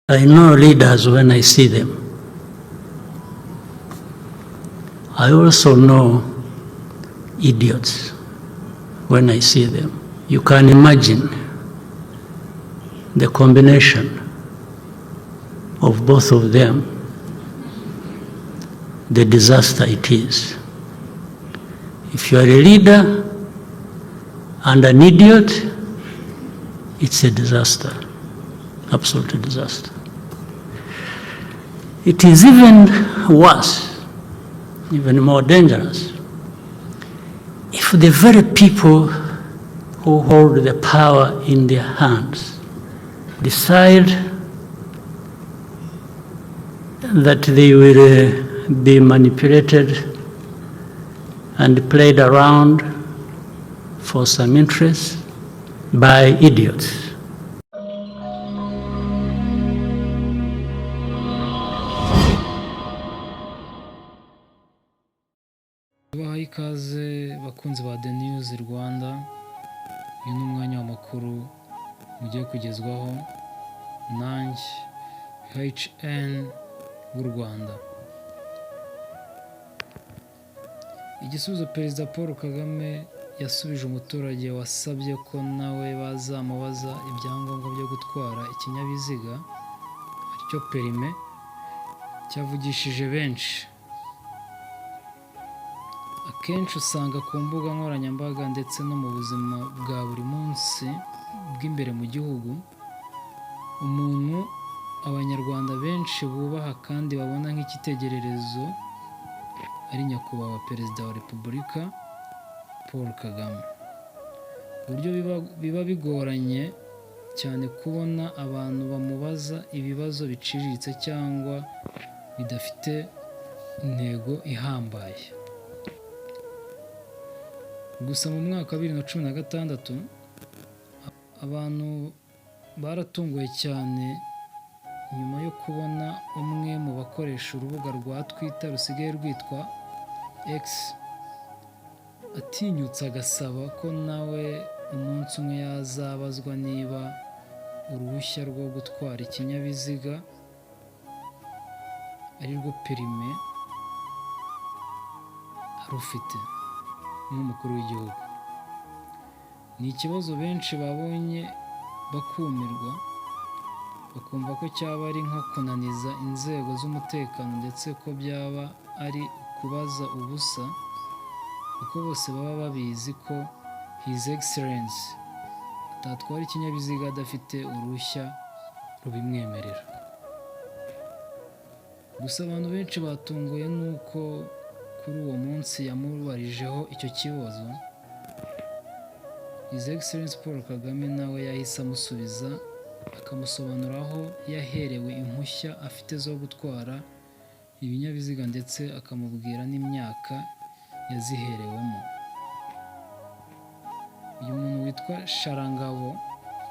I know leaders when I see them. I also know idiots when I see them. You can imagine the combination of both of them, the disaster it is. If you are a leader and an idiot, it's a disaster, absolute disaster. It is even worse, even more dangerous, if the very people who hold the power in their hands decide that they will be manipulated and played around for some interest by idiots. Bahaye ikaze bakunzi ba The News Rwanda. Uyu ni umwanya w'amakuru mugiye kugezwaho nanjye HN w'u Rwanda. Igisubizo Perezida Paul Kagame yasubije umuturage wasabye ko nawe bazamubaza ibyangombwa byo gutwara ikinyabiziga aricyo perime cyavugishije benshi. Akenshi usanga ku mbuga nkoranyambaga ndetse no mu buzima bwa buri munsi bw'imbere mu gihugu, umuntu abanyarwanda benshi bubaha kandi babona nk'icyitegererezo ari nyakubahwa Perezida wa Repubulika Paul Kagame. Uburyo biba bigoranye cyane kubona abantu bamubaza ibibazo biciriritse cyangwa bidafite intego ihambaye. Gusa mu mwaka wa 2016 abantu baratunguwe cyane nyuma yo kubona umwe mu bakoresha urubuga rwa Twitter rusigaye rwitwa X atinyutse agasaba ko nawe umunsi umwe yazabazwa niba uruhushya rwo gutwara ikinyabiziga ari rwo perime arufite nk'umukuru w'igihugu. Ni ikibazo benshi babonye bakumirwa, bakumva ko cyaba ari nko kunaniza inzego z'umutekano ndetse ko byaba ari ukubaza ubusa, kuko bose baba babizi ko His Excellency atatwara ikinyabiziga adafite uruhushya rubimwemerera. Gusa abantu benshi batunguwe nuko kuri uwo munsi yamubarijeho icyo kibazo, His Excellency Paul Kagame nawe yahise amusubiza akamusobanurira aho yaherewe impushya afite zo gutwara ibinyabiziga ndetse akamubwira n'imyaka yaziherewemo. Uyu muntu witwa Sharangabo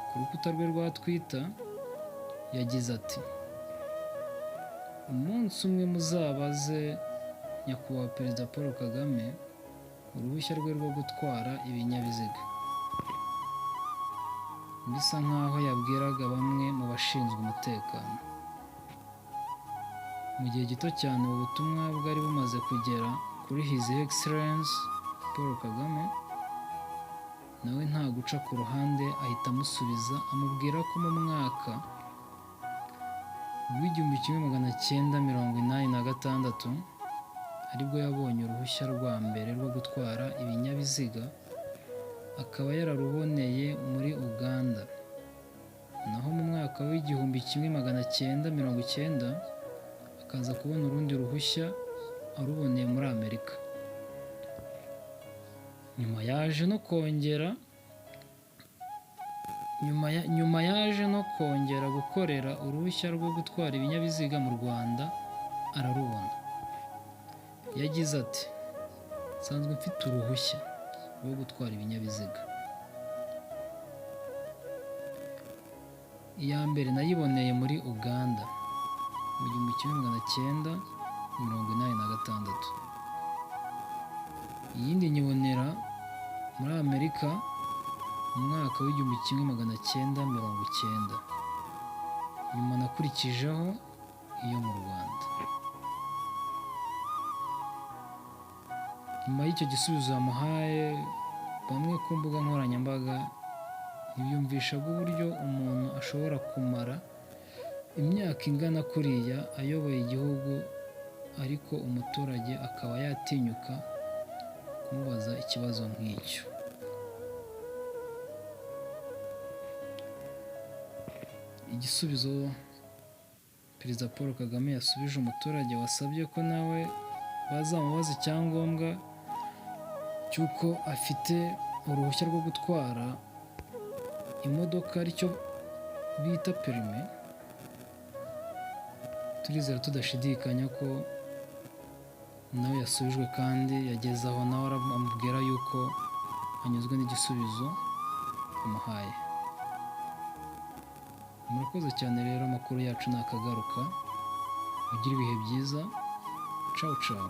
ku rukuta rwe rwa Twitter yagize ati: umunsi umwe muzabaze nyakubahwa Perezida Paul Kagame uruhushya rwe rwo gutwara ibinyabiziga. Bisa nkaho yabwiraga bamwe mu bashinzwe umutekano. Mu gihe gito cyane ubutumwa bwari bumaze kugera kuri His Excellency Paul Kagame, nawe nta guca ku ruhande ahita amusubiza amubwira ko mu mwaka w'1986 aribwo yabonye uruhushya rwa mbere rwo gutwara ibinyabiziga, akaba yararuboneye muri Uganda. Naho mu mwaka w'1990 akaza kubona urundi ruhushya aruboneye muri Amerika. Nyuma yaje no kongera gukorera uruhushya rwo gutwara ibinyabiziga mu Rwanda ararubona. Yagize ati: nsanzwe mfite uruhushya rwo gutwara ibinyabiziga. Iya mbere nayiboneye muri Uganda mu 1986. Iyindi nyibonera muri Amerika mu mwaka w'1990. nyuma nakurikijeho iyo mu Rwanda. Nyuma y'icyo gisubizo yamuhaye, bamwe ku mbuga nkoranyambaga ntibiyumvishaga uburyo umuntu ashobora kumara imyaka ingana kuriya ayoboye igihugu, ariko umuturage akaba yatinyuka kumubaza ikibazo nk'icyo. Igisubizo Perezida Paul Kagame yasubije umuturage wasabye ko nawe bazamubaza icyangombwa cy'uko afite uruhushya rwo gutwara imodoka, aricyo bita perime, turizera tudashidikanya ko nawe yasubijwe kandi yageze aho nawe aramubwira yuko anyuzwe n'igisubizo amuhaye. Murakoze cyane rero, amakuru yacu nakagaruka, mugire ibihe byiza, ciao ciao.